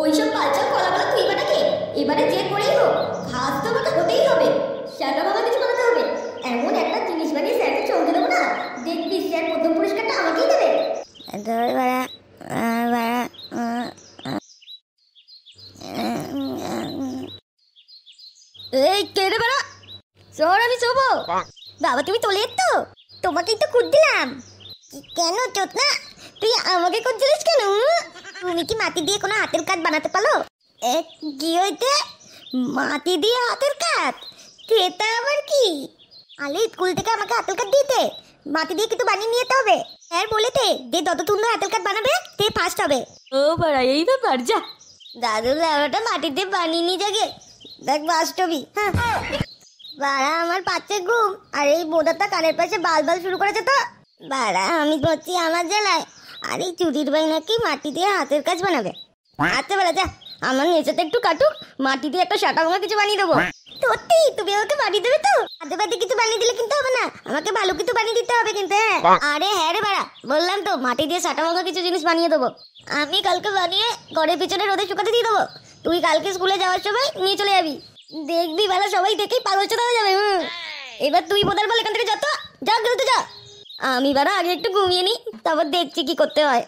ওইসব বালচাল কলাগুলো তুই বানাকে এবারে যে করেই হোক ঘাস তো আমাকে হতেই হবে। সেটা বাবা কিছু বানাতে হবে, এমন একটা জিনিস বানিয়ে স্যারকে চলতে দেবো না, দেখবি স্যার প্রথম পুরস্কারটা আমাকেই দেবে। এই কে রে বাড়া, শোন আমি শোবো। বাবা তুমি তোলে তো, তোমাকেই তো খুঁজ দিলাম। কেন চোদনা, তুই আমাকে খুঁজছিলিস কেন? তুমি কি মাটি দিয়ে কোনো হাতের কাজ বানাতে পারো? কি হইতে মাটি দিয়ে হাতের কাজ? সেটা আবার কি? আলে স্কুল থেকে আমাকে হাতের কাজ দিতে মাটি দিয়ে কিছু বানিয়ে নিয়ে যেতে হবে। স্যার বলেতে যে যত সুন্দর হাতের কাজ বানাবে সে ফার্স্ট হবে। ও বাড়া এই ব্যাপার, যা দাদু লেবাটা মাটি দিয়ে বানিয়ে নিয়ে যাগে, দেখ বাস্তবি। হ্যাঁ বাড়া আমার পাচ্ছে ঘুম, আর এই বোদাটা কানের পাশে বাল বাল শুরু করেছে তো। বাড়া আমি বলছি আমার জেলায়, আর এই চুরির ভাই নাকি মাটি দিয়ে হাতের কাজ বানাবে। আচ্ছা বেলা যা, আমার নেচারটা একটু কাটুক, মাটি দিয়ে একটা শাটা গোমা কিছু বানিয়ে দেবো। সত্যি তুমি আমাকে বানিয়ে দেবে তো? আদে বাদে কিছু বানিয়ে দিলে কিন্তু হবে না, আমাকে ভালো কিছু বানিয়ে দিতে হবে কিন্তু। আরে হ্যাঁ রে বাড়া, বললাম তো মাটি দিয়ে শাটা গোমা কিছু জিনিস বানিয়ে দেবো। আমি কালকে বানিয়ে ঘরের পিছনে রোদে শুকাতে দিয়ে দেবো, তুই কালকে স্কুলে যাওয়ার সময় নিয়ে চলে যাবি। দেখবি বেলা সবাই দেখেই পাগল চোদা হয়ে যাবে। এবার তুই বোধার বল এখান থেকে যা, তো যা দ্রুত যা। আমি বারা আগে একটু ঘুমিয়ে নি, তারপর দেখছি কি করতে হয়।